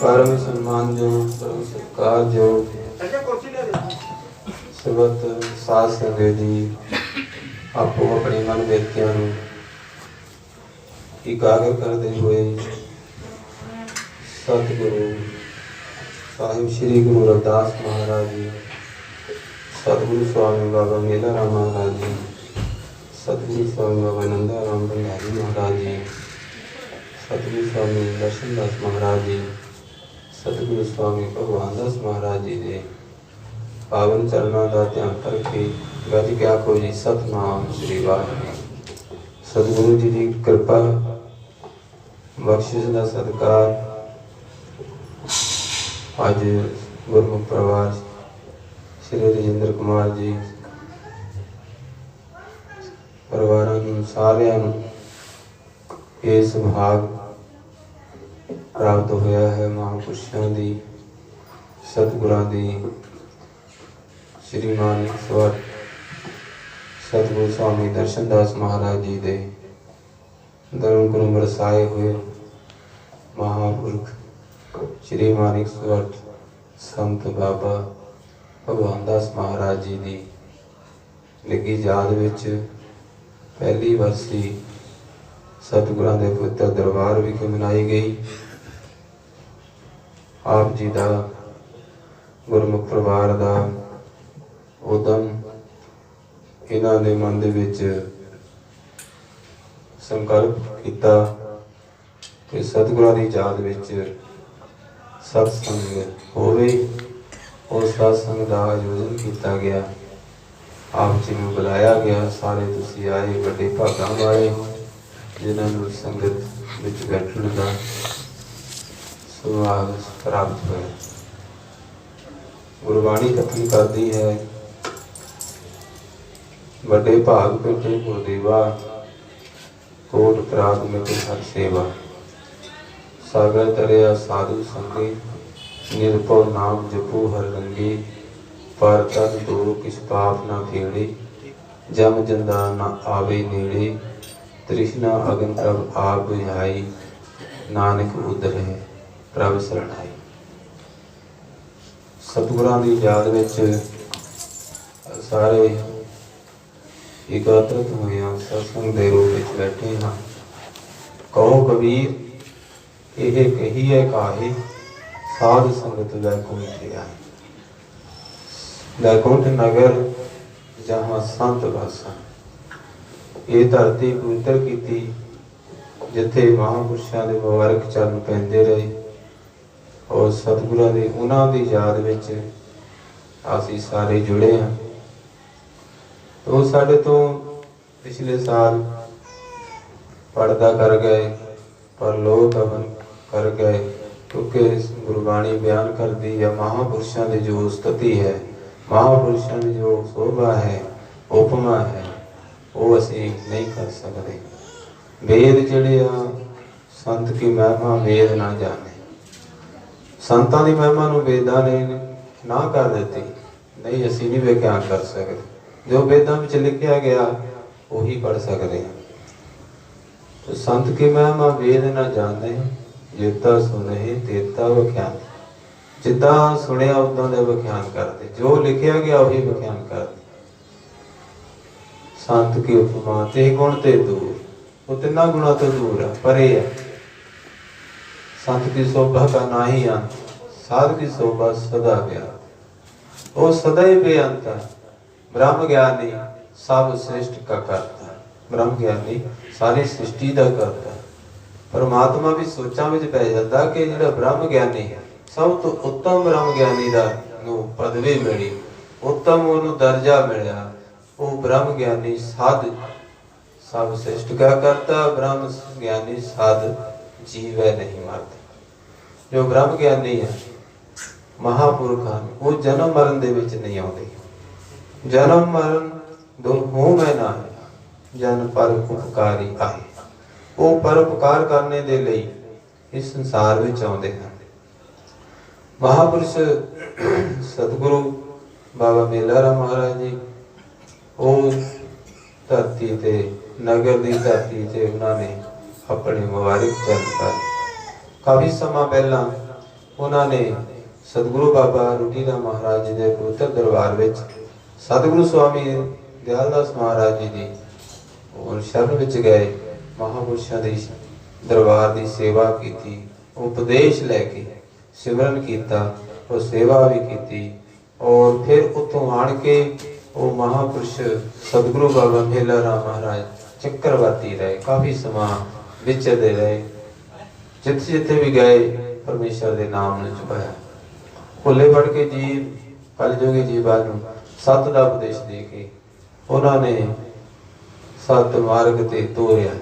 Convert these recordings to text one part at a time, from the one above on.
परम सम्मान जो परम सत्कार जो ਸਰਬਤ ਸਾਧ ਸੰਗਤ ਜੀ ਆਪੋ ਆਪਣੇ ਮਨ ਬੇਨਤੀਆਂ ਨੂੰ ਇਕਾਗਰ ਕਰਦੇ ਹੋਏ ਸਤਿਗੁਰੂ ਸਾਹਿਬ ਸ੍ਰੀ ਗੁਰੂ ਰਵਿਦਾਸ ਮਹਾਰਾਜ ਜੀ, ਸਤਿਗੁਰੂ स्वामी बाबा मेला राम महाराज जी, सतगुरु स्वामी बाबा नंदा राम भंडारी महाराज जी, सतगुरु स्वामी दर्शन दास महाराज जी, सतगुरु स्वामी भगवान दास महाराज जी के पावन चरणों का ध्यान करके गज के आखो जी सतनाम श्री वाहिगुरू। सतगुरु जी की कृपा बख्शिश का सत्कार अज गुरमुख परिवार श्री राजेंद्र कुमार जी परिवार सारिया इस भाग प्राप्त होया है। महापुरुषों की सतगुरां की श्रीमान स्वर सतगुरु स्वामी दर्शन दास महाराज जी दे धर्म गुरु बरसाए हुए महापुरख श्री मानिकसर संत बाबा भगवान दास महाराज जी की निੱਘੀ याद विच पहली वर्षी सतगुरां दे पवित्र दरबार विखे मनाई गई। आप जी का गुरमुख परिवार का उदम इन्हां दे मन दे विच संकल्प किया कि सतगुरां दी याद विच सत्संग होवे। उस सत्संग का आयोजन किया गया। आप जी नूं बुलाया गया। सारे तुसीं आए, बड़े भागां वाले जिन्हां नूं संगत विच बैठण का सुभाग प्राप्त होया। गुरबाणी कथन करती है, बड़े भाग पेटे गुरदेवा, कोट प्राग मिटे हर सेवा। सागर तरिया साधु संगी, निरभव नाम जपू हर रंगी। पर तन दो किस पाप ना फेड़े, जम जंदा ना आवे नेड़े। तृष्णा अगन प्रभ आप बुझाई, नानक उदर है प्रभ शरणाई। सतगुरां दी याद विच सारे एकत्रित हुए हैं, सत्संग दे रूप विच बैठे हैं। कहो कबीर यह कहिए काहे, साध संगत वैकुंठ आए। वैकुंठ नगर जहाँ संत वासा, ये धरती पवित्र की जिथे महापुरुषों के मुबारक चरण पैंदे रहे और सतगुरां दी उन्हां दी याद विच असीं सारे जुड़े हैं। तो साडे तो पिछले साल पर्दा कर गए, पर लोग हवन कर गए, क्योंकि गुरबाणी बयान करती है महापुरुषों की जो स्तुति है, महापुरुषों की जो शोभा है, उपमा है, वो असीं नहीं कर सकते। वेद जिहड़े आ संत की महिमा वेद ना जाने, संतां दी महिमा नूं वेदां ने ना कर देती, नहीं असीं नहीं व्याख्यान कर सकते। जो वेदां विच लिखिया गया वही पढ़ सकते हैं। तो संत की महिमा वेद ना जाने, जिता सुने तेता व्याख्यान। जिदा सुनिया उदा दे व्याख्यान करते, जो लिखिया गया वही व्याख्यान करते। संत की उपमा ते गुण ते दूर, वो तिना गुणा तो दूर है, परे है। संत की शोभा का ना ही अंत, साध की शोभा सदा बेअंत। वो सदा ही बेअंत है। ब्रह्म ज्ञानी सब सृष्टि का करता, ब्रह्म ज्ञानी सारी सृष्टि का करता। परमात्मा भी सोचा में पै जाता कि जिहड़ा ब्रह्म ज्ञानी है, सब तो उत्तम ब्रह्म ज्ञानी दा नूं पदवी मिली, उत्तम उन्होंने दर्जा मिला। वो ब्रह्म ज्ञानी साध सब सृष्ट का करता, ब्रह्म ज्ञानी साध जीवै नहीं मरता। जो ब्रह्म ज्ञानी है महापुरुष हैं, वो जन्म मरण दे विच नहीं आउंदे। जन्म मरण दो हूं मैं ना है, जन पर उपकारी आए। वो परोपकार करने दे लई इस संसार विच आउंदे हैं। महापुरुष सतगुरु बाबा मेला राम महाराज जी, वो धरती ते नगर की धरती से उन्होंने अपने मुबारक चरण पाए। काफ़ी समा पहला उन्होंने सतगुरु बाबा रूटी राम महाराज जी के पवित्र दरबार में सतगुरु स्वामी दयालदास महाराज जी की शरण विच गए। महापुरुषों की दरबार की सेवा की, उपदेश लैके सिमरन किया और सेवा भी की। और फिर उतों आन के वो महापुरुष सतगुरु बाबा मेला राम महाराज चक्रवर्ती रहे, काफ़ी समा विचरते रहे। जिथे जिथे भी गए परमेश्वर के नाम ने छुपाया। भुले बढ़ के जीव कलयुगी जीवां नूं सत दा उपदेश दे के उन्होंने सत मार्ग ते तोरिया।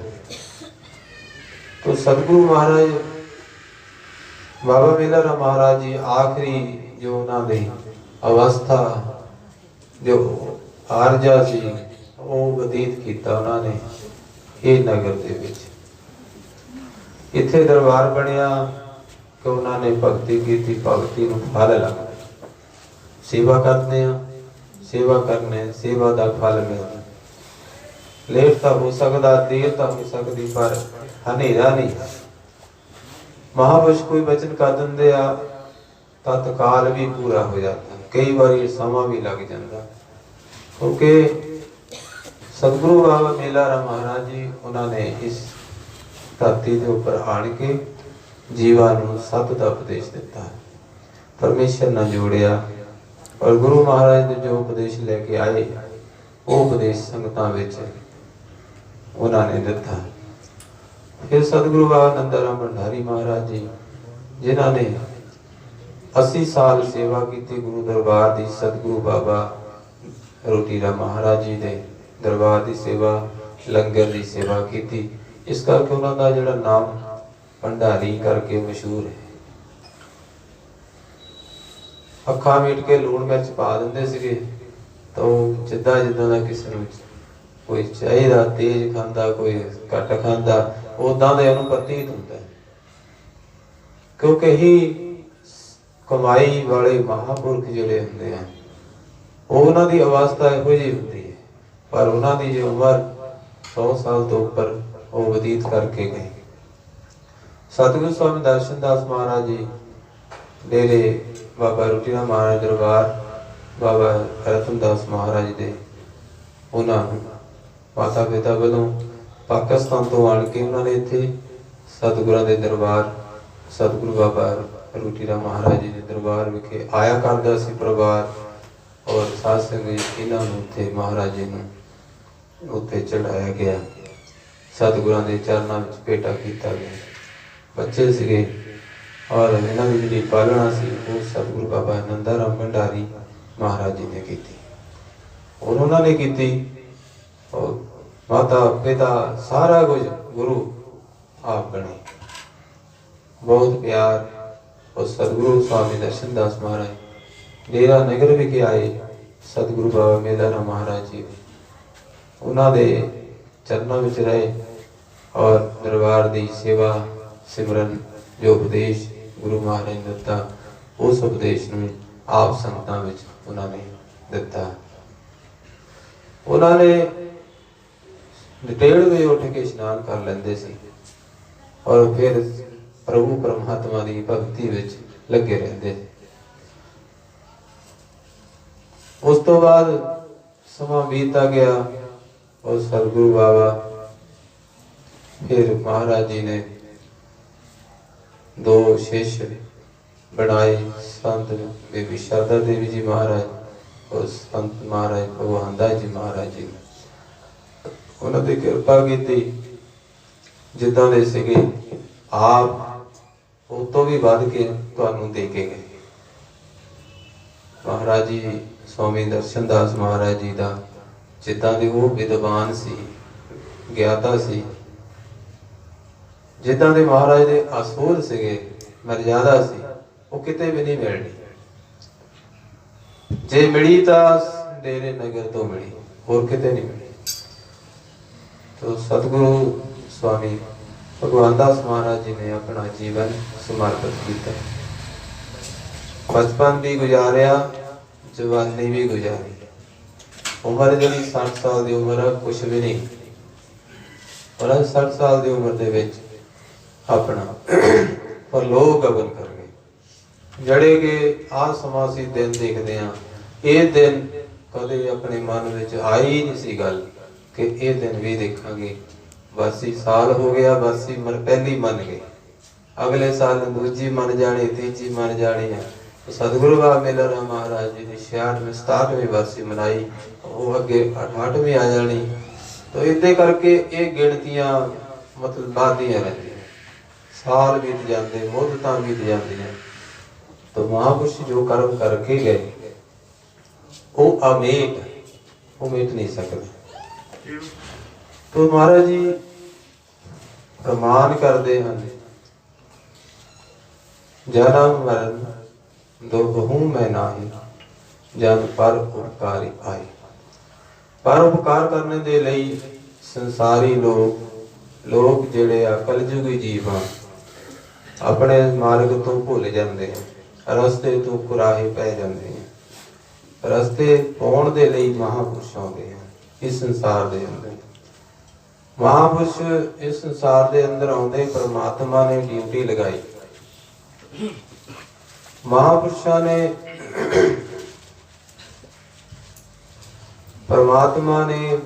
तो सतगुरु महाराज बाबा मेला राम महाराज जी आखिरी जो उन्होंने अवस्था जो आरजा सी वो बतीत किया उन्होंने ये नगर दे विच। इत्थे दरबार बनिया कि उन्होंने भगती की, भगती नूं फल लगदा। सेवा करते हैं, सेवा करने सेवा का फल मिलता। लेट तो हो सकता, देर तो हो सकती, पर हनेरा नहीं। महापुरुष कोई वचन कर देंगे आ तत्काल भी पूरा हो जाता, कई बार समा भी लग जाता, क्योंकि सतगुरु बाबा मेला राम महाराज जी उन्होंने इस धरती के उपर आन के जीवा नूं सत का उपदेश दिता, परमेश्वर ने जोड़िया और गुरु महाराज ने जो उपदेश लेके आए वो उपदेश संगतां विच उन्होंने दिता। फिर सतगुरु बाबा नंदाराम भंडारी महाराज जी जिन्होंने 80 साल सेवा की गुरु दरबार की, सतगुरु बाबा रोटी राम महाराज जी ने दरबार की सेवा, लंगर की सेवा की, इस करके उन्होंने जिहड़ा नाम भंडारी करके मशहूर है। अखा मीट के लूण मिर्च पा देंदे सीगे, तो जिदा जिदा का किसी नूं कोई चाहिए तेज खांदा, कोई घट खांदा, उदां दे उहनूं प्रतीत हुंदा है, क्योंकि ही कमाई वाले महापुरख जिहड़े हुंदे हैं उन्हां दी अवस्था इहो जी हुंदी है, पर उन्हां दी जो उम्र 100 साल तो उपर वो व्यतीत करके गए। सतगुरु स्वामी दर्शन दास महाराज जी डेरे बाबा रोटी राम महाराज दरबार बाबा रतनदास महाराज दे उन्होंने माता पिता वालों पाकिस्तान तो आन के उन्होंने इत्थे सतगुरां दे दरबार सतगुरु बाबा रोटी राम महाराज जी के दरबार विखे आया करदा सी परिवार, और साध संगत इन्हां नूं उत्थे महाराज जी नूं उत्थे चढ़ाया गया, सतगुरां दे चरनां विच भेटा कीता गया, बच्चे सीगे और इन्हां दी जिहड़ी पालना सी वो सतगुरु बाबा नंदाराम भंडारी महाराज जी ने की और उन्होंने की, और माता पिता सारा कुछ गुरु आप बने, बहुत प्यार। और सतगुरु स्वामी दर्शन दास महाराज डेरा नगर विखे आए, सतगुरु बाबा मेला राम महाराज जी उन्होंने चरणों में रहे और दरबार की सेवा सिमरन जो उपदेश गुरु महाराज ने दिता उस उपदेश में आप संगतां विच उन्होंने दिता। उन्होंने डिटेल में उठ के इशनान कर लेंदे सी और फिर प्रभु परमात्मा की भगती विच लगे रहंदे। उस तो बाद समा बीता गया और सतगुरु बाबा फिर महाराज जी ने 2 शिष्य बनाए, संत बेबी शारदा देवी जी महाराज और संत महाराज भगवान दास जी महाराज जी उन्होंने कृपा की, जिदा दे सीगे आप उस तो भी वध के तुहानूं दे के गए। महाराज जी स्वामी दर्शन दास महाराज जी का जिदा दे वो विद्वान सी, ज्ञाता सी, जिदा दे महाराज दे असूल सीगे, मर्यादा सी, वो किते भी नहीं मिलनी, जे मिली तां डेरे नगर तो मिली, होर किते नहीं मिली। तो सतगुरु स्वामी भगवान दास महाराज जी ने अपना जीवन समर्पित किया, बचपन भी गुजारिया, जवानी भी गुजारी, उम्र जी 60 साल की उम्र कुछ भी नहीं, और 60 साल की उम्र दे विच अपना पर लोग गबन कर गए, जड़े के आ समा सी दिन देखते हैं, ये दिन कदे अपने मन में आई ही नहीं सी गल कि ये दिन भी देखांगे। बस ही साल हो गया, बस ही पहली मन गए, अगले साल दूजी मन जानी, तीजी मन जानी है। तो सतगुरु बाबा मेला राम महाराज जी ने 66वें 67वें वर्षी मनाई, वो अगे 68वीं आ जानी। तो इतने करके ये गिणतियां मतलब बढ़दियां रहंदियां, साल बीत जाते, मुद्दतां बीत जांदियां। तो महापुरुष जो कर्म करके गए वो अमेट, वो मेट नहीं सकते। तो महाराज जी प्रमाण करते हैं, जन्म मरण दोहूं मैं नाही, जन पर उपकारी आए। पर उपकार करने दे लई संसारी लोग जिहड़े कलयुगी जीव अपने मार्ग तो भुल जाते हैं, रस्ते तो कुराहे पै जाते हैं। रस्ते पाउण दे लई महापुरुष आउंदे हैं इस संसार दे अंदर। महापुरुष इस संसार दे अंदर आउंदे परमात्मा ने ड्यूटी लगाई महापुरुषों ने परमात्मा ने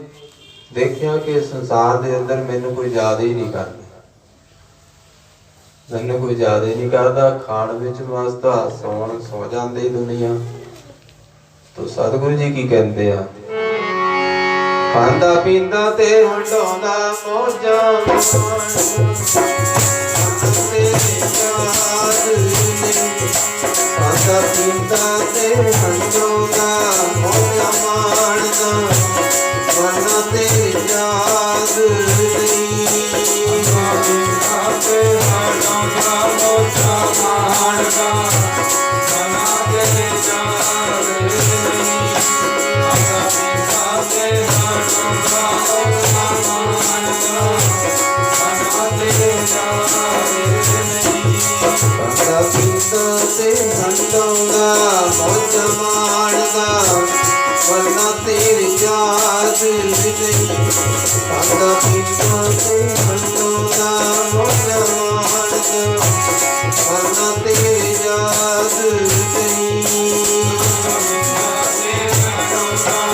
देखिया कि संसार के अंदर मैनू कोई याद ही नहीं करता, मैनू कोई याद ही नहीं करता। खाण विच मस्त सौण सौ जाती दुनिया। तो सतगुरु जी की कहते हैं, खांदा पींदा ते हंडौंदा मौजां खांदा पींदा ते हंडौंदा मौजां माणदा मरना तेरी याद नहीं। खांदा ते हंडौंदा मौजां माणदा मरना तेरी याद नहीं। खांदा पींदा ते हंडौंदा मौजां माणदा मरना तेरी याद नहीं। खांदा पींदा ते हंडौंदा मौजां माणदा मरना तेरी याद नहीं। खांदा पींदा ते हंडौंदा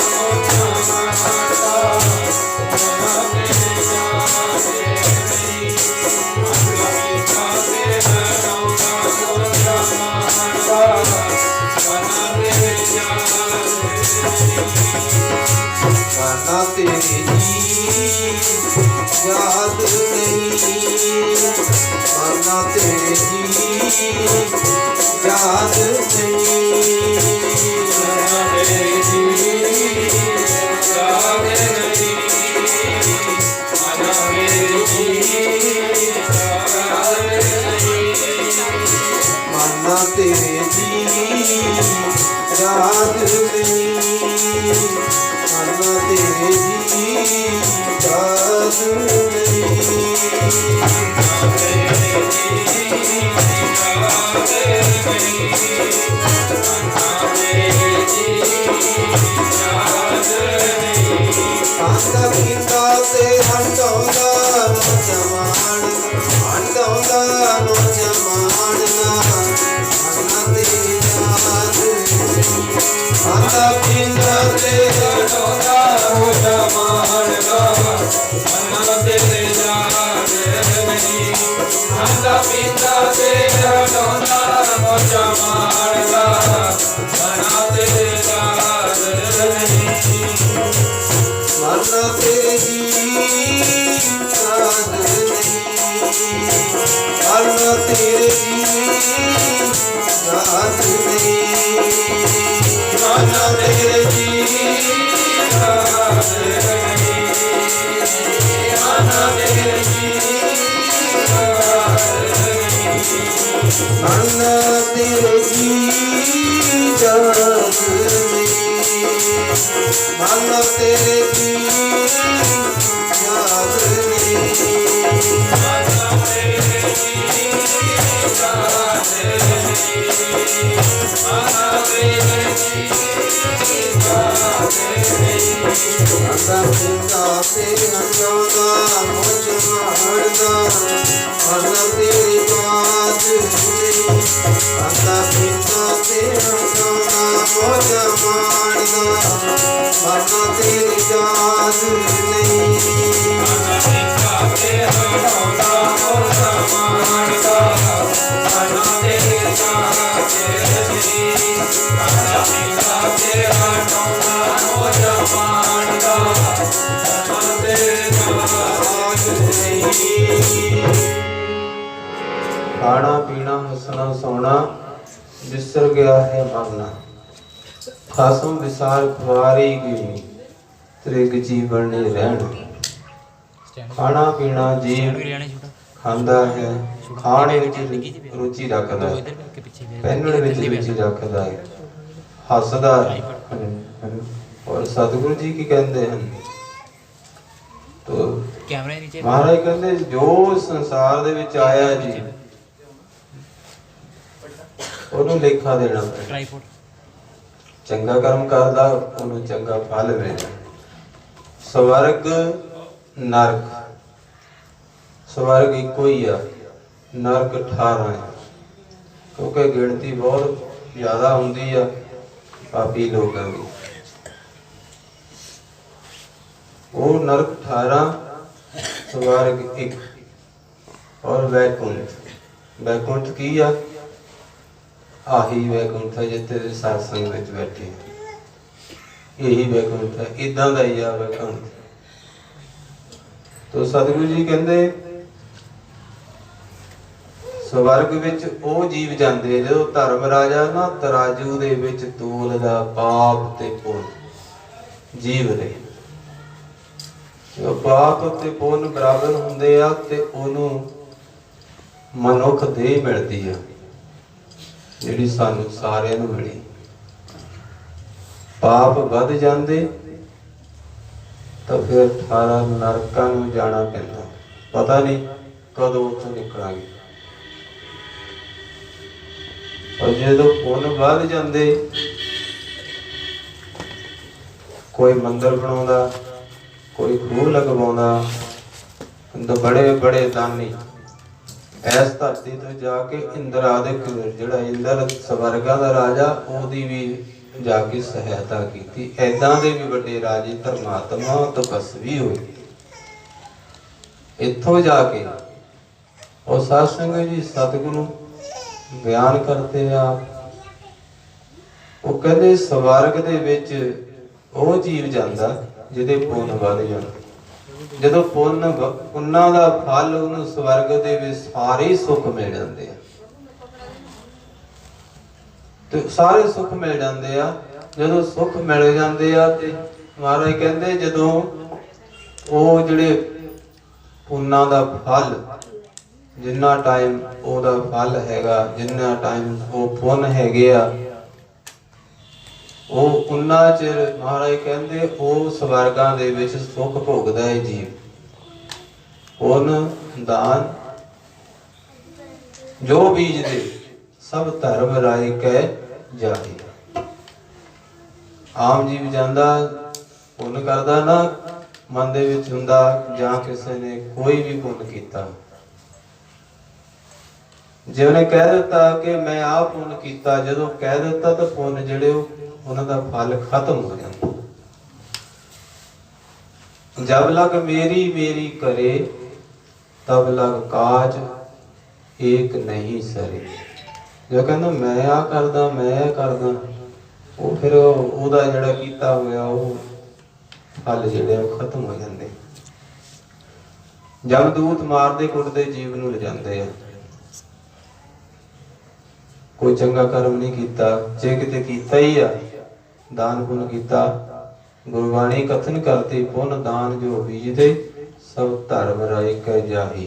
मौजां माणदा मरना तेरी याद नहीं। मरना तेरी याद नहीं। मरना तेरी याद नहीं। मरना तेरी याद नहीं। मरना तेरी याद नहीं। मरना तेरी याद नहीं। मरना तेरी याद नहीं। खांदा पींदा ते हंडौंदा मौजां माणदा हंडौंदा मौजां माणदा मरना तेरी याद नहीं। खांदा पींदा ते हंडौंदा मौजां माणदा मरना तेरी याद नहीं। खांदा पींदा ते हंडौंदा मौजां माणदा मरना तेरी याद नहीं। मरना तेरी याद नहीं। मरना तेरी याद नहीं। मरना तेरी याद नहीं। मरना तेरी याद नहीं। मरना तेरी याद नहीं। मरना तेरी याद नहीं। मरना तेरी याद नहीं। मरना तेरी याद नहीं। खांदा पींदा ते हंडौंदा मौजां माणदा मरना तेरी याद नहीं। खांदा पींदा ते हंडौंदा मौजां माणदा मरना तेरी याद नहीं। खांदा पींदा ते हंडौंदा मौजां माणदा मरना तेरी याद नहीं। खांदा पींदा ते हंडौंदा मौजां माणदा मरना तेरी याद नहीं। खाना पीना हंसना सोना बिसर गया है मरना। खासम विसार खुआरी की त्रिग जीवन ने रहना। खाना पीना जीव खांदा है, खाने विच रुचि रखदा है, पहनण विच रुचि रखदा है, हसदा है। और सतगुरु जी की कहते हैं तो महाराज कहते जो संसार दे विच आया जी ਉਹਨੂੰ ਲੇਖਾ ਦੇਣਾ ਪੈਣਾ। ਚੰਗਾ ਕਰਮ ਕਰਦਾ ਉਹਨੂੰ ਚੰਗਾ ਫਲ ਮਿਲਦਾ। ਸਵਰਗ ਨਰਕ, ਸਵਰਗ ਇੱਕੋ ਹੀ ਆ, ਨਰਕ 18 ਹੈ। क्योंकि गिणती बहुत ज़्यादा होंदी आ पापी लोगों की। वो नरक 18, स्वर्ग 1 और वैकुंठ। वैकुंठ की आ आही वैकुंठ है जिथे सत्संग में बैठे, यही वैकुंठ है, इदा का ही आ वैकुंठ। तो सतगुरु जी कहते स्वर्ग विच ओ जीव जाते जो धर्म राजा ना तराजू दे विच तोलदा पाप ते पुण्य जीव ने। जो पाप ते पुण्य बराबर हुंदे आ ते ओनू मनुख देह मिलती है जिहड़ी सानू सारिਆਂ ਨੂੰ मिली। पाप वध जाते तो फिर 18 नरकां नूं जाना पैंदा, पता नहीं कदों उत्थों निकलांगे। और जो पुण्य वध जाते, कोई मंदिर बनाउंदा, कोई खूह लगवाउंदा, तो बड़े बड़े दानी इस धरती तो जाके इंद्र आदि जिहड़ा इंद्र स्वर्गां दा राजा ओहदी भी जाके सहायता की। ऐदां दे भी वड्डे राजे धर्मात्मा तपस्वी होए इत्थों जाके। और सत्संग जी सतगुरु बयान करते आ, वो कहते स्वर्ग दे विच वो जीव जांदा जिहदे पुण्य वध जांदे। जदों पुण्य उन्हां दा फल उन्हूं स्वर्ग दे विच सारे सुख मिल जांदे आ, ते सारे सुख मिल जांदे आ। जदों सुख मिल जांदे आ ते महाराज कहंदे जदों वो जिहड़े पुण्यां दा फल जिन्ना टाइम ओहदा फल हैगा, जिन्ना टाइम वो पुण्य हैगे आ, वो उन्ना चिर महाराज कहंदे वो स्वर्गां दे विच सुख भोगदा है जीव। पुण्य दान जो बीज दे सब धर्म राय कै जाही। आम जीव जांदा पुण्य करदा ना मन दे विच हुंदा, जां किसी ने कोई भी पुण्य कीता, जे उन्हें कह दिता कि मैं आ पुण्य कीता, जदों कह दिता तो पुण्य जिहड़े उन्हां दा फल खत्म हो जाता। जब लग मेरी मेरी करे तब लग काज एक नहीं सरे। जो कहना मैं आ करदा मैं आ करदा, वो फिर ओहदा जिहड़ा कीता होया वो फल जिहड़े खत्म हो जाते। जमदूत मारदे कुटदे जीव नूं ले जांदे आ। कोई चंगा कर्म नहीं कीता, जे किते कीता ही आ दान पुण्य कीता, गुरबाणी कथन करती पुण्य दान जो बीजदे सब धर्म राय कै जाही।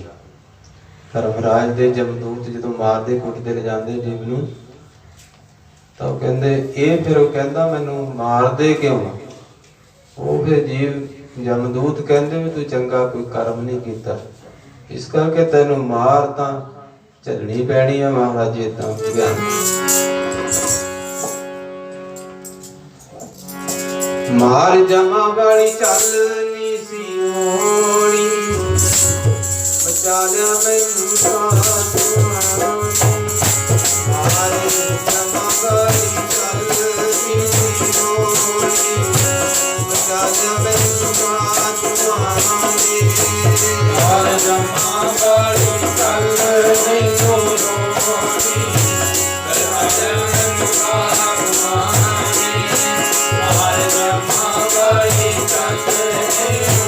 धर्मराज दे जमदूत जदों मारदे कुटदे ले जांदे जीव नूं तां कहंदे ये फिर वो कहंदा मैनूं मारदे क्यों? वो फिर जीव जमदूत कहंदे भी तू चंगा कोई कर्म नहीं कीता, इस करके तैनूं मार तां झलनी पैनी है। महाराज जी इदां बयान मार जमा वाली चलनी सी होनी, बचा लिया मैनूं साधुआं ने। मार जमा वाली चलनी सी होनी, बचा लिया मैनूं साधुआं ने। मार जमा वाली चलनी होनी, बचा लिया मैनूं साधुआं ने। मार जमा वाली चलनी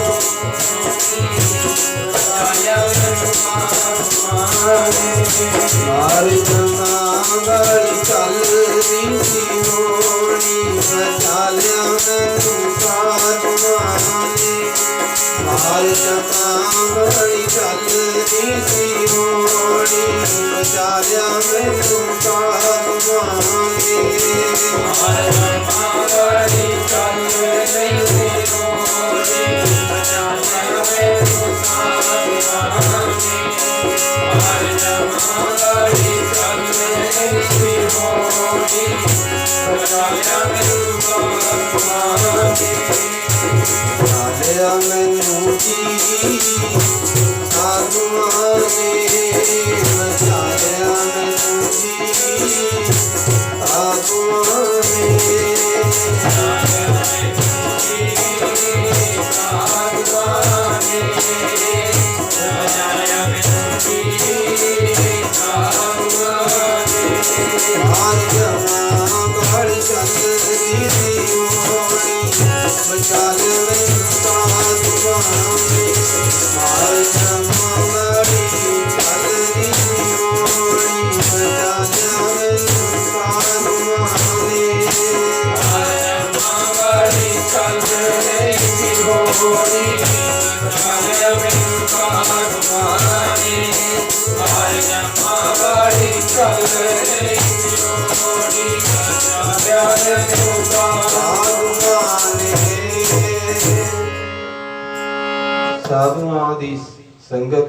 होनी, बचा लिया मैनूं साधुआं ने। मार जमा वाली चलनी सी होनी, बचा लिया मैनूं साधुआं ने। मार जमा वाली चलनी सी होनी, बचा लिया मैनूं साधुआं ने। मार जमा वाली चलनी सी होनी, बचा लिया मैनूं साधुआं ने। मार जमा वाली चलनी सी होनी, बचा लिया मैनूं साधुआं ने। बचा लिया मैनूं जी साधुआं ने, बचा लिया मैनूं जी ਸਾਧੂਆਂ ਦੀ ਸੰਗਤ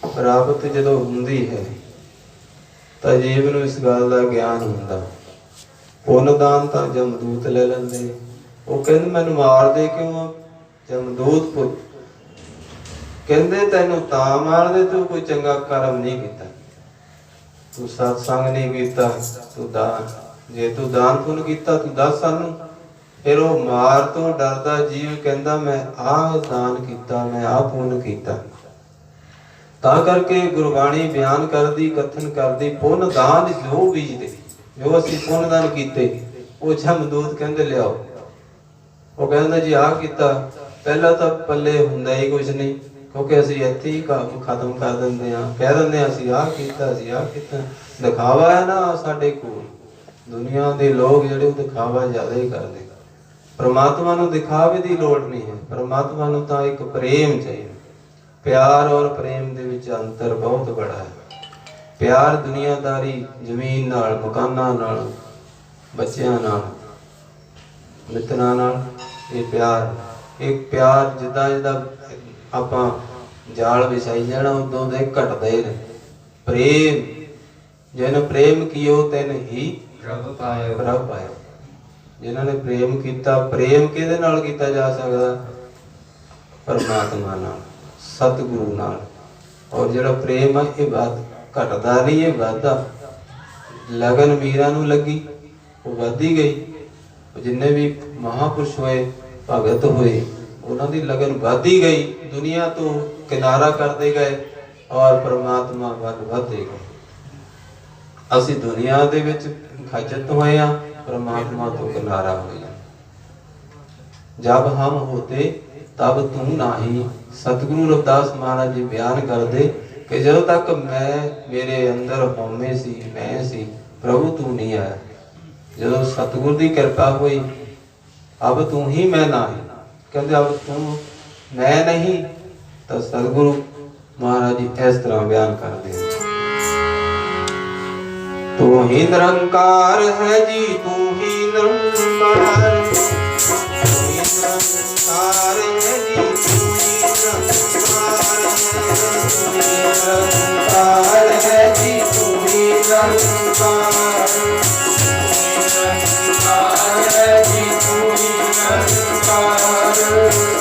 ਪ੍ਰਾਪਤ ਜਦੋਂ ਹੁੰਦੀ ਹੈ ਤਾਂ ਜੀਵ ਨੂੰ ਇਸ ਗੱਲ ਦਾ ਗਿਆਨ ਹੁੰਦਾ। ਪੁੰਨ ਦਾਨ ਤਾਂ ਜਮਦੂਤ ਲੈ ਲੈਂਦੇ। ਉਹ ਕਹਿੰਦੇ ਮੈਨੂੰ ਮਾਰਦੇ ਕਿਉਂ? ਜਮਦੂਤ ਪੁੱਤ ਕਹਿੰਦੇ ਤੈਨੂੰ ਤਾਂ ਮਾਰਦੇ ਤੂੰ ਕੋਈ ਚੰਗਾ ਕਰਮ ਨਹੀਂ ਕੀਤਾ, ਤੂੰ ਸਤਸੰਗ ਨਹੀਂ ਕੀਤਾ, ਤੂੰ ਦਾਨ, ਜੇ ਤੂੰ ਦਾਨ ਪੁੰਨ ਕੀਤਾ ਤੂੰ ਦੱਸ ਸਾਨੂੰ। ਫਿਰ ਉਹ ਮਾਰ ਤੋਂ ਡਰਦਾ ਜੀਵ ਕਹਿੰਦਾ ਮੈਂ ਆਹ ਦਾਨ ਕੀਤਾ, ਮੈਂ ਆਹ ਪੁੰਨ ਕੀਤਾ। ਤਾਂ ਕਰਕੇ ਗੁਰਬਾਣੀ ਬਿਆਨ ਕਰਦੀ, ਕਥਨ ਕਰਦੀ, ਪੁੰਨ ਦਾਨ ਜੋ ਬੀਜਦੇ, ਜੋ ਅਸੀਂ ਪੁੰਨ ਦਾਨ ਕੀਤੇ ਉਹ ਜਮਦੂਤ ਕਹਿੰਦੇ ਲਿਆਓ। ਉਹ ਕਹਿੰਦਾ ਜੀ ਆਹ ਕੀਤਾ, ਪਹਿਲਾਂ ਤਾਂ ਪੱਲੇ ਹੁੰਦਾ ਹੀ ਕੁਛ ਨਹੀਂ, ਕਿਉਂਕਿ ਅਸੀਂ ਇੱਥੇ ਹੀ ਖਤਮ ਕਰ ਦਿੰਦੇ ਹਾਂ, ਕਹਿ ਦਿੰਦੇ ਹਾਂ ਅਸੀਂ ਆਹ ਕੀਤਾ, ਅਸੀਂ ਆਹ ਕੀਤਾ। ਦਿਖਾਵਾ ਹੈ ਨਾ ਸਾਡੇ ਕੋਲ, ਦੁਨੀਆ ਦੇ ਲੋਕ ਜਿਹੜੇ ਉਹ ਦਿਖਾਵਾ ਜ਼ਿਆਦਾ ਹੀ ਕਰਦੇ। ਪਰਮਾਤਮਾ ਨੂੰ ਦਿਖਾਵੇ ਦੀ ਲੋੜ ਨਹੀਂ ਹੈ, ਪਰਮਾਤਮਾ ਨੂੰ ਤਾਂ ਇੱਕ ਪ੍ਰੇਮ ਚਾਹੀਦਾ। ਪਿਆਰ ਔਰ ਪ੍ਰੇਮ ਦੇ ਵਿੱਚ ਅੰਤਰ ਬਹੁਤ ਬੜਾ ਹੈ। ਪਿਆਰ ਦੁਨੀਆਦਾਰੀ, ਜ਼ਮੀਨ ਨਾਲ, ਮਕਾਨਾਂ ਨਾਲ, ਬੱਚਿਆਂ ਨਾਲ, ਮਿੱਤਰਾਂ ਨਾਲ, ਇਹ ਪਿਆਰ ਇੱਕ ਪਿਆਰ ਜਿੱਦਾਂ ਜਿੱਦਾਂ ਆਪਾਂ ਜਾਲ ਵਿਛਾਈ ਜਾਣਾ ਉਦੋਂ ਦੇ ਘਟਦੇ ਨੇ। ਪ੍ਰੇਮ ਜਿਹਨੇ ਪ੍ਰੇਮ ਕੀਓ ਤਿਨ ਹੀ ਪ੍ਰਭ ਪਾਇਓ, ਪ੍ਰਭ ਪਾਇਓ। ਜਿਨ੍ਹਾਂ ਨੇ ਪ੍ਰੇਮ ਕੀਤਾ, ਪ੍ਰੇਮ ਕਿਹਦੇ ਨਾਲ ਕੀਤਾ ਜਾ ਸਕਦਾ? ਪਰਮਾਤਮਾ ਨਾਲ, ਸਤਿਗੁਰੂ ਨਾਲ। ਔਰ ਜਿਹੜਾ ਪ੍ਰੇਮ ਹੈ ਇਹ ਘਟਦਾ ਨਹੀਂ, ਇਹ ਵੱਧਦਾ। ਲਗਨ ਵੀਰਾਂ ਨੂੰ ਲੱਗੀ, ਉਹ ਵੱਧਦੀ ਗਈ। ਜਿੰਨੇ ਵੀ ਮਹਾਂਪੁਰਸ਼ ਹੋਏ, ਭਗਤ ਹੋਏ, ਉਹਨਾਂ ਦੀ ਲਗਨ ਵੱਧਦੀ ਗਈ, ਦੁਨੀਆ ਤੋਂ ਕਿਨਾਰਾ ਕਰਦੇ ਗਏ ਔਰ ਪਰਮਾਤਮਾ ਵੱਲ ਵੱਧਦੇ ਗਏ। ਅਸੀਂ ਦੁਨੀਆ ਦੇ ਵਿੱਚ ਖਚਤ ਹੋਏ ਹਾਂ, परमात्मा तो किनारा हो गया। जब हम होते तब तू नाही। सतगुरु रविदास महाराज जी बयान कर दे कि जब तक मैं मेरे अंदर होमे सी, मैं सी, प्रभु तू नहीं आया। जो सतगुरु की कृपा हुई, अब तू ही मैं नाही, कहते अब तू मैं नहीं, तो सतगुरु महाराज जी इस तरह बयान कर दे। तू ही निरंकार है जी, तू ही निरंकार, तू ही निरंकार है जी, तू ही निरंकार है जी, तू ही निरंकार है जी, तू ही निरंकार,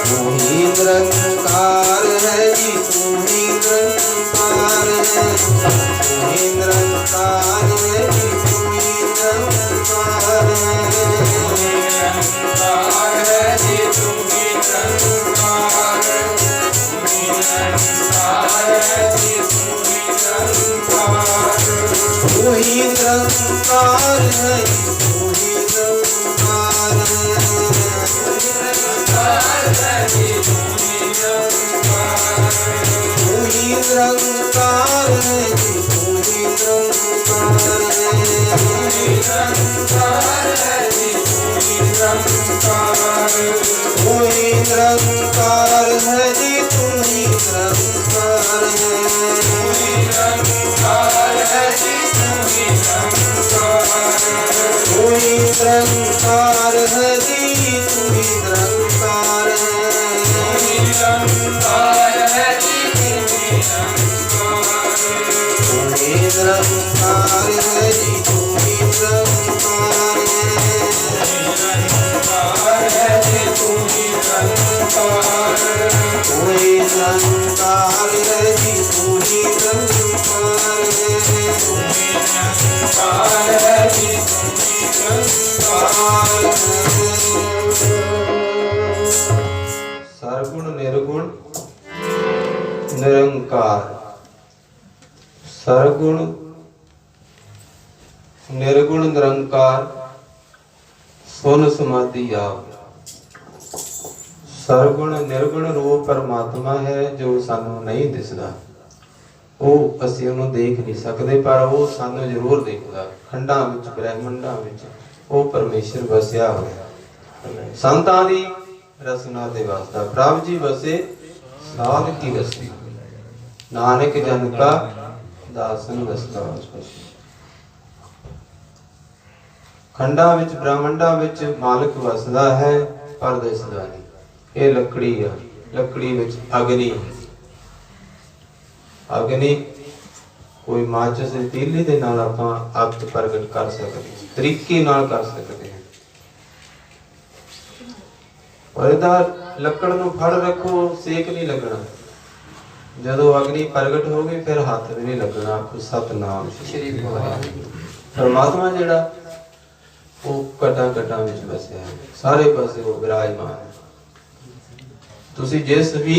तू ही निरंकार है जी, तू ही निरंकार है, तू ही निरंकार है जी, तू ही निरंकार है जी, तू ही निरंकार है जी, तू ही निरंकार, तू ही निरंकार है जी, तू ही निरंकार है जी, तू ही निरंकार, तू ही निरंकार है जी, तू ही निरंकार है जी, तू ही निरंकार, तू ही निरंकार है जी, तू ही निरंकार है, तू ही निरंकार है जी, तू ही निरंकार, तू ही निरंकार है जी, तू ही निरंकार है, तू ही निरंकार है जी, तू ही निरंकार, तू ही निरंकार है जी, तू ही निरंकार है जी, तू ही निरंकार, तू ही निरंकार है जी, तू ही निरंकार है, तू ही निरंकार है जी, तू ही निरंकार है। सरगुण निर्गुण निरंकार, सरगुण निर्गुण निरंकार, सुन समाधि आओ। सरगुण निर्गुण रूप परमात्मा है जो सानू नहीं दिसदा। ਉਹ ਅਸੀਂ ਉਹਨੂੰ ਦੇਖ ਨਹੀਂ ਸਕਦੇ, ਪਰ ਉਹ ਸਾਨੂੰ ਜ਼ਰੂਰ ਦੇਖਦਾ। ਖੰਡਾਂ ਵਿੱਚ, ਬ੍ਰਹਿਮੰਡਾਂ ਵਿੱਚ ਉਹ ਪਰਮੇਸ਼ਰ ਵਸਿਆ ਹੋਇਆ। ਸੰਤਾਂ ਦੀ ਰਸਨਾ ਤੇ ਵਸਦਾ, ਪ੍ਰਭ ਜੀ ਵਸੇ ਸਾਧ ਕੀ ਰਸਨਾ। ਨਾਨਕ ਜਨ ਕਾ ਦਾਸਨ ਵਸਦਾ। ਖੰਡਾਂ ਵਿੱਚ, ਬ੍ਰਹਮੰਡਾਂ ਵਿੱਚ ਮਾਲਕ ਵਸਦਾ ਹੈ, ਪਰ ਦਿਸਦਾ ਨਹੀਂ। ਇਹ ਲੱਕੜੀ ਆ, ਲੱਕੜੀ ਵਿੱਚ ਅਗਨੀ, ਅਗਨੀ ਕੋਈ ਮਾਚਿਸ ਦੀ ਤੀਲੀ ਦੇ ਨਾਲ ਆਪਾਂ ਅੱਗ ਪ੍ਰਗਟ ਕਰ ਸਕਦੇ, ਤਰੀਕੇ ਨਾਲ ਕਰ ਸਕਦੇ ਹਾਂ। ਪਰ ਇਹਦਾ ਲੱਕੜ ਨੂੰ ਫੜ ਰੱਖੋ, ਸੇਕ ਨਹੀਂ ਲੱਗਣਾ। ਜਦੋਂ ਅਗਨੀ ਪ੍ਰਗਟ ਹੋ ਗਈ ਫਿਰ ਹੱਥ ਵੀ ਨਹੀਂ ਲੱਗਣਾ। ਆਖੋ ਸਤਨਾਮ ਸ਼੍ਰੀ ਵਾਹਿਗੁਰੂ। ਪਰਮਾਤਮਾ ਜਿਹੜਾ ਉਹ ਘਟਾਂ ਘਟਾਂ ਵਿੱਚ ਵਸਿਆ ਹੈ, ਸਾਰੇ ਪਾਸੇ ਉਹ ਵਿਰਾਜਮਾਨ ਹੈ। ਤੁਸੀਂ ਜਿਸ ਵੀ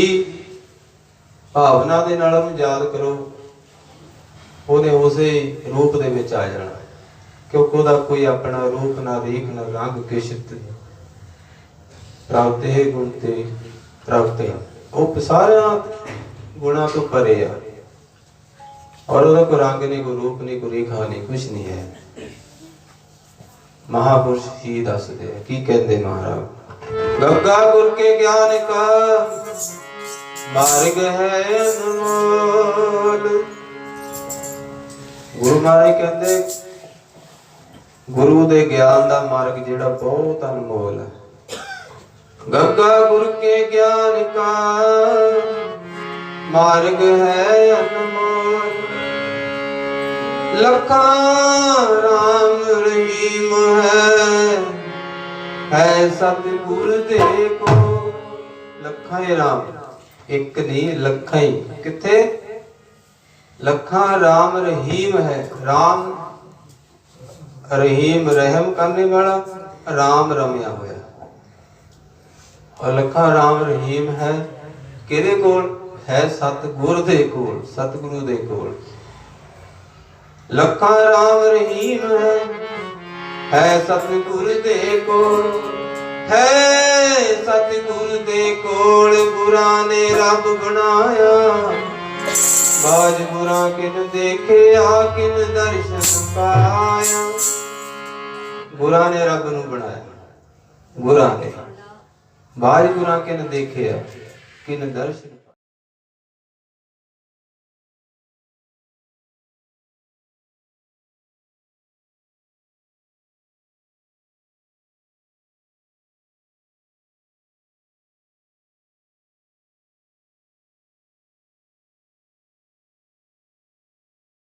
ਭਾਵਨਾ ਦੇ ਨਾਲ ਉਹਨੂੰ ਯਾਦ ਕਰੋ, ਉਹਨੇ ਉਸੇ ਰੂਪ ਦੇ ਵਿੱਚ ਆ ਜਾਣਾ, ਕਿਉਂਕਿ ਉਹਦਾ ਕੋਈ ਆਪਣਾ ਰੂਪ ਨਾ ਰੀਖ ਨਾ ਰੰਗ ਕਿਸ਼ਤ ਪ੍ਰਭਤੇ ਗੁਣ ਤੇ ਪ੍ਰਭਤੇ, ਉਹ ਸਾਰਿਆਂ ਗੁਣਾਂ ਤੋਂ ਪਰੇ ਆ। ਔਰ ਉਹਦਾ ਕੋਈ ਰੰਗ ਨਹੀਂ, ਕੋਈ ਰੂਪ ਨਹੀਂ, ਕੋਈ ਰੇਖਾ ਨਹੀਂ, ਕੁਛ ਨਹੀਂ ਹੈ। ਮਹਾਪੁਰਸ਼ ਹੀ ਦੱਸਦੇ ਆ, ਕੀ ਕਹਿੰਦੇ ਮਹਾਰਾਜ, ਗੱਗਾ ਗੁਰ ਕੇ ਗਿਆਨ ਕਾ ਮਾਰਗ ਹੈ ਅਨਮੋਲ। ਗੁਰੂ ਮਹਾਰਾਜ ਕਹਿੰਦੇ ਗੁਰੂ ਦੇ ਗਿਆਨ ਦਾ ਮਾਰਗ ਜਿਹੜਾ ਬਹੁਤ ਅਨਮੋਲ ਹੈ। ਗੱਗਾ ਗੁਰ ਕੇ ਗਿਆਨ ਕਾ ਮਾਰਗ ਹੈ ਅਨਮੋਲ। ਲਖਾਂ ਰਾਮ ਰਹੀਮ ਹੈ ਸਤਿਗੁਰ ਦੇ ਕੋ। ਲੱਖਾਂ ਹੀ ਰਾਮ, ਇੱਕ ਨਹੀਂ ਲੱਖਾਂ ਹੀ। ਕਿੱਥੇ? ਲੱਖਾਂ ਰਾਮ ਰਹੀਮ ਹੈ। ਰਾਮ ਰਹੀਮ, ਰਹਿਮ ਕਰਨੇ ਵਾਲਾ, ਰਾਮ ਰਮਿਆ ਹੋਇਆ। ਔਰ ਲੱਖਾਂ ਰਾਮ ਰਹੀਮ ਹੈ ਕਿਹਦੇ ਕੋਲ ਹੈ? ਸਤਿਗੁਰ ਦੇ ਕੋਲ, ਸਤਿਗੁਰੂ ਦੇ ਕੋਲ। ਲੱਖਾਂ ਰਾਮ ਰਹੀਮ ਹੈ ਸਤਿਗੁਰ ਦੇ ਕੋਲ, ਹੈ ਸਤਿਗੁਰ ਦੇ ਕੋਲ। ਗੁਰਾਂ ਨੇ ਰੱਬ ਬਣਾਇਆ, ਬਾਜ ਗੁਰਾਂ ਕਿਨ ਦੇਖਿਆ, ਕਿਨ ਦਰਸ਼ਨ ਪਾਇਆ। ਗੁਰਾਂ ਨੇ ਰੱਬ ਨੂੰ ਬਣਾਇਆ, ਗੁਰਾਂ ਨੇ। ਬਾਜ ਗੁਰਾਂ ਕਿਨ ਦੇਖਿਆ, ਕਿਨ ਦਰਸ਼ਨ